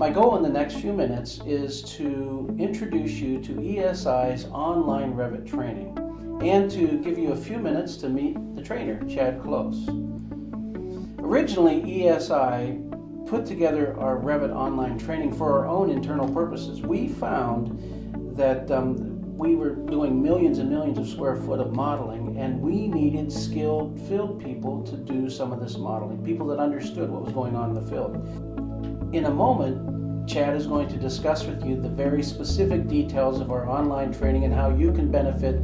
My goal in the next few minutes is to introduce you to ESI's online Revit training and to give you a few minutes to meet the trainer, Chad Close. Originally, ESI put together our Revit online training for our own internal purposes. We found that we were doing millions and millions of square foot of modeling, and we needed skilled field people to do some of this modeling, people that understood what was going on in the field. In a moment, Chad is going to discuss with you the very specific details of our online training and how you can benefit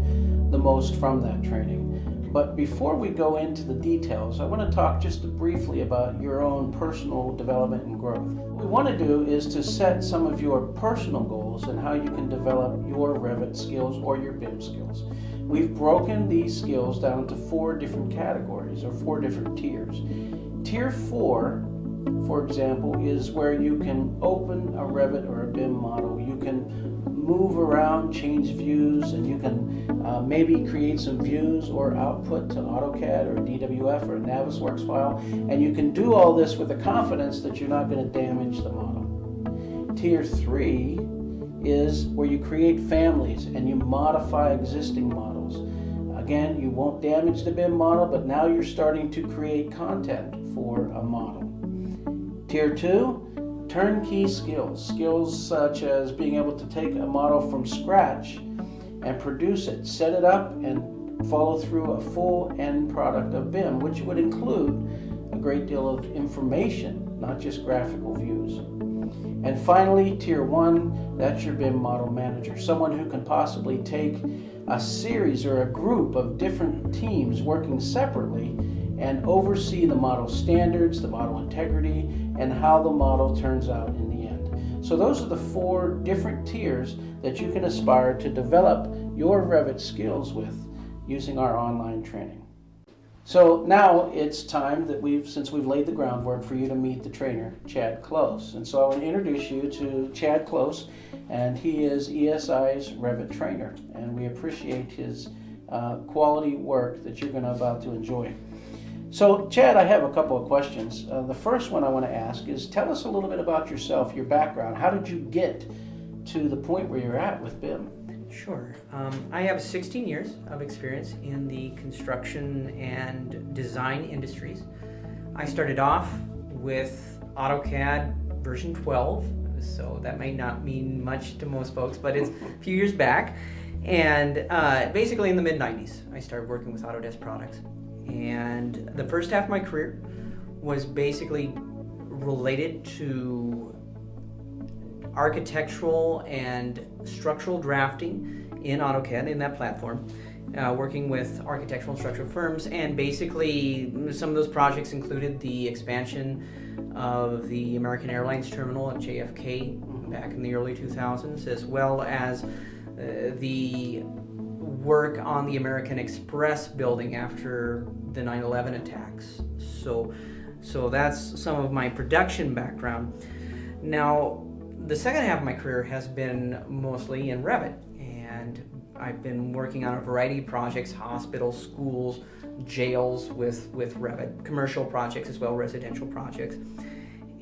the most from that training. But before we go into the details, I want to talk just briefly about your own personal development and growth. What we want to do is to set some of your personal goals and how you can develop your Revit skills or your BIM skills. We've broken these skills down into 4 different categories or 4 different tiers. Tier 4, for example, is where you can open a Revit or a BIM model. You can move around, change views, and you can maybe create some views or output to AutoCAD or DWF or a Navisworks file, and you can do all this with the confidence that you're not going to damage the model. Tier 3 is where you create families and you modify existing models. Again, you won't damage the BIM model, but now you're starting to create content for a model. Tier 2, turnkey skills. Skills such as being able to take a model from scratch and produce it, set it up, and follow through a full end product of BIM, which would include a great deal of information, not just graphical views. And finally, Tier 1, that's your BIM model manager, someone who can possibly take a series or a group of different teams working separately and oversee the model standards, the model integrity, and how the model turns out in the end. So those are the 4 different tiers that you can aspire to develop your Revit skills with using our online training. So now it's time that since we've laid the groundwork for you to meet the trainer, Chad Close. And so I want to introduce you to Chad Close, and he is ESI's Revit trainer. And we appreciate his quality work that you're about to enjoy. So, Chad, I have a couple of questions. The first one I want to ask is, tell us a little bit about yourself, your background. How did you get to the point where you're at with BIM? Sure. I have 16 years of experience in the construction and design industries. I started off with AutoCAD version 12, so that might not mean much to most folks, but it's a few years back. And basically in the mid-90s, I started working with Autodesk products. And the first half of my career was basically related to architectural and structural drafting in AutoCAD, in that platform, working with architectural and structural firms. And basically some of those projects included the expansion of the American Airlines terminal at JFK back in the early 2000s, as well as the work on the American Express building after the 9/11 attacks. So that's some of my production background. Now, the second half of my career has been mostly in Revit, and I've been working on a variety of projects, hospitals, schools, jails with Revit, commercial projects as well, residential projects.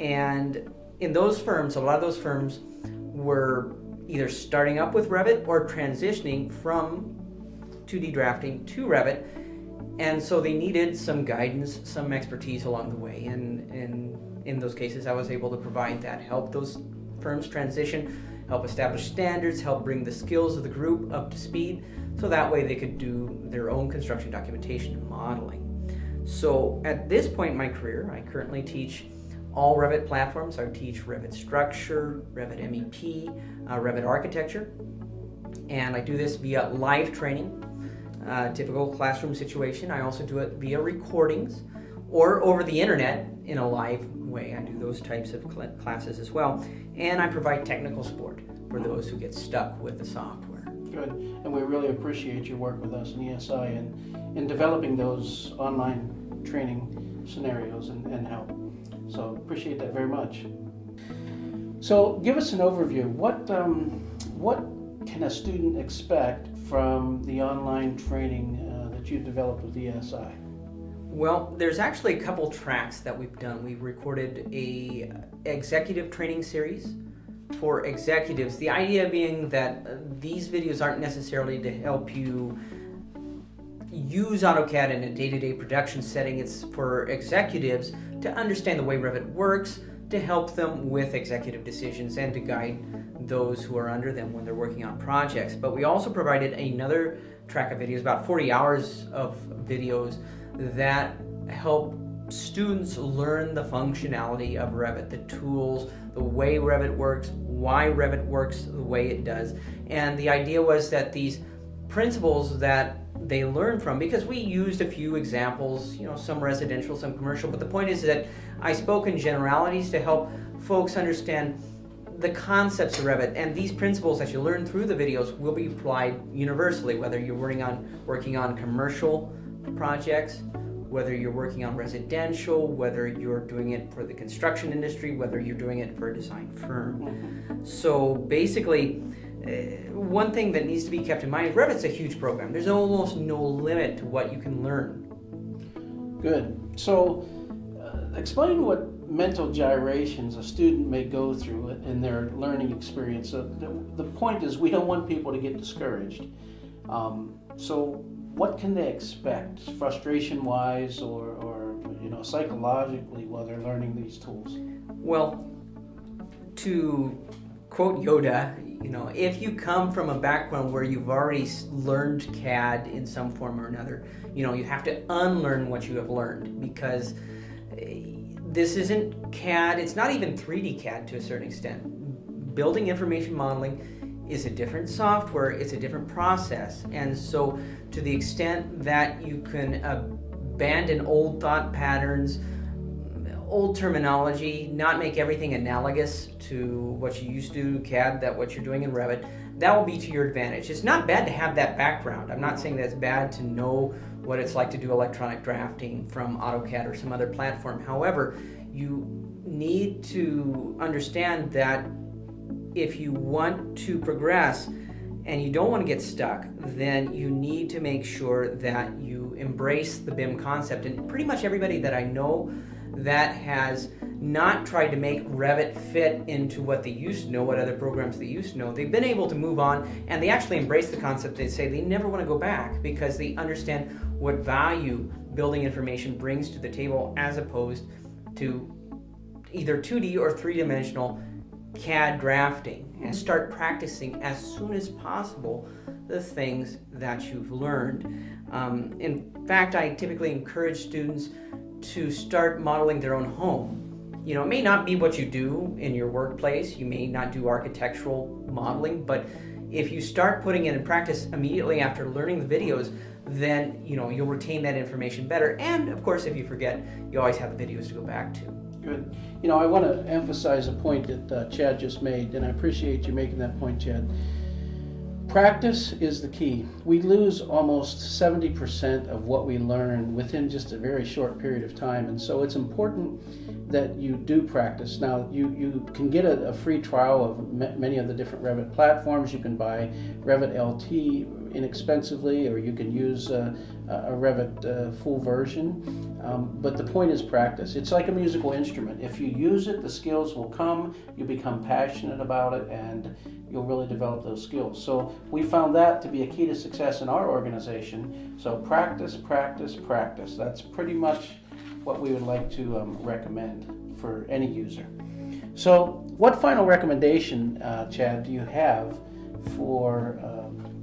And in those firms, a lot of those firms were either starting up with Revit or transitioning from 2D drafting to Revit, and so they needed some guidance, some expertise along the way, and in those cases I was able to provide that, help those firms transition, help establish standards, help bring the skills of the group up to speed, so that way they could do their own construction documentation and modeling. So at this point in my career, I currently teach all Revit platforms. I teach Revit Structure, Revit MEP, Revit Architecture, and I do this via live training. Typical classroom situation. I also do it via recordings or over the internet in a live way. I do those types of classes as well. And I provide technical support for those who get stuck with the software. Good. And we really appreciate your work with us in ESI and in developing those online training scenarios and help. So appreciate that very much. So give us an overview. What can a student expect from the online training that you developed with ESI? Well, there's actually a couple tracks that we've done. We've recorded a executive training series for executives. The idea being that these videos aren't necessarily to help you use AutoCAD in a day-to-day production setting. It's for executives to understand the way Revit works, to help them with executive decisions and to guide those who are under them when they're working on projects. But we also provided another track of videos, about 40 hours of videos that help students learn the functionality of Revit, the tools, the way Revit works, why Revit works the way it does. And the idea was that these principles that they learn from, because we used a few examples, some residential, some commercial, but the point is that I spoke in generalities to help folks understand the concepts of Revit, and these principles that you learn through the videos will be applied universally, whether you're working on commercial projects, whether you're working on residential, whether you're doing it for the construction industry, whether you're doing it for a design firm. So basically, one thing that needs to be kept in mind is Revit's a huge program. There's almost no limit to what you can learn. Good. So explain what mental gyrations a student may go through in their learning experience. So the point is, we don't want people to get discouraged. So what can they expect, frustration-wise or psychologically, while they're learning these tools? Well, to quote Yoda, if you come from a background where you've already learned CAD in some form or another, you have to unlearn what you have learned, because this isn't CAD, it's not even 3D CAD to a certain extent. Building information modeling is a different software, it's a different process. And so to the extent that you can abandon old thought patterns, old terminology, not make everything analogous to what you used to do in CAD, that what you're doing in Revit, that will be to your advantage. It's not bad to have that background. I'm not saying that it's bad to know what it's like to do electronic drafting from AutoCAD or some other platform. However, you need to understand that if you want to progress and you don't want to get stuck, then you need to make sure that you embrace the BIM concept. And pretty much everybody that I know that has not tried to make Revit fit into what they used to know, what other programs they used to know, they've been able to move on, and they actually embrace the concept. They say they never want to go back because they understand what value building information brings to the table, as opposed to either 2D or three-dimensional CAD drafting, and start practicing as soon as possible the things that you've learned. In fact, I typically encourage students to start modeling their own home. It may not be what you do in your workplace, you may not do architectural modeling, but if you start putting it in practice immediately after learning the videos, then you'll retain that information better. And of course, if you forget, you always have the videos to go back to. Good. I want to emphasize a point that Chad just made, and I appreciate you making that point, Chad. Practice is the key. We lose almost 70% of what we learn within just a very short period of time, and so it's important that you do practice. Now, you can get a free trial of many of the different Revit platforms. You can buy Revit LT inexpensively, or you can use a Revit full version. But the point is practice. It's like a musical instrument. If you use it, the skills will come, you become passionate about it, and you'll really develop those skills. So we found that to be a key to success in our organization. So practice, practice, practice. That's pretty much what we would like to recommend for any user. So what final recommendation, Chad, do you have for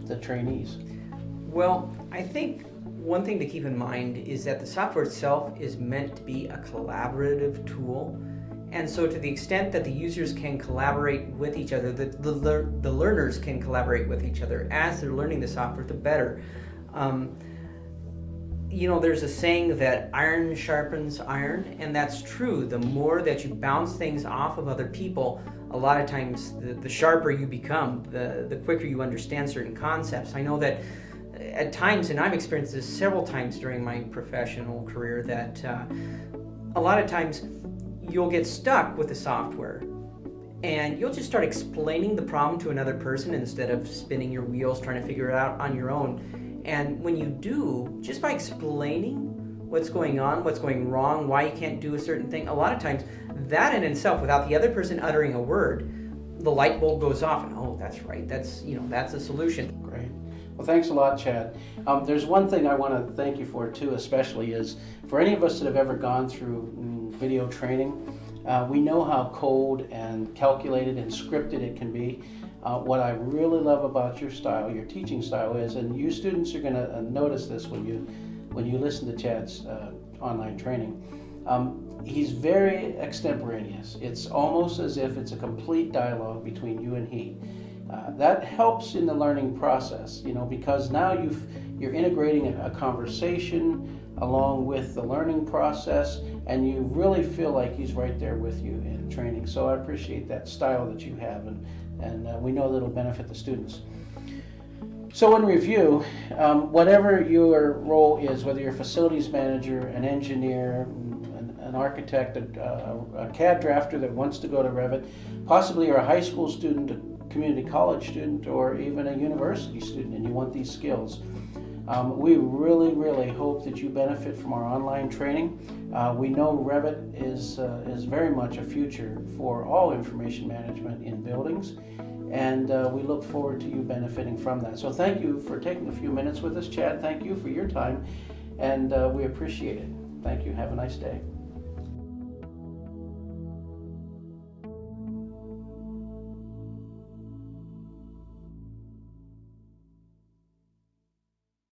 the trainees? Well, I think one thing to keep in mind is that the software itself is meant to be a collaborative tool. And so to the extent that the users can collaborate with each other, the learners can collaborate with each other as they're learning the software, the better. There's a saying that iron sharpens iron, and that's true. The more that you bounce things off of other people, a lot of times the sharper you become, the quicker you understand certain concepts. I know that at times, and I've experienced this several times during my professional career, that a lot of times you'll get stuck with the software and you'll just start explaining the problem to another person instead of spinning your wheels trying to figure it out on your own. And when you do, just by explaining what's going on, what's going wrong, why you can't do a certain thing. A lot of times, that in itself, without the other person uttering a word, the light bulb goes off, and oh, that's right, that's a solution. Great. Well, thanks a lot, Chad. There's one thing I want to thank you for too, especially is for any of us that have ever gone through video training. We know how cold and calculated and scripted it can be. What I really love about your style, your teaching style is, and you students are going to notice this when you listen to Chad's online training, he's very extemporaneous. It's almost as if it's a complete dialogue between you and he. That helps in the learning process, because now you're integrating a conversation along with the learning process, and you really feel like he's right there with you in training. So I appreciate that style that you have, and we know that it'll benefit the students. So in review, whatever your role is, whether you're a facilities manager, an engineer, an architect, a CAD drafter that wants to go to Revit, possibly you're a high school student, a community college student, or even a university student, and you want these skills, we really, really hope that you benefit from our online training. We know Revit is very much a future for all information management in buildings, and we look forward to you benefiting from that. So thank you for taking a few minutes with us, Chad. Thank you for your time, and we appreciate it. Thank you. Have a nice day.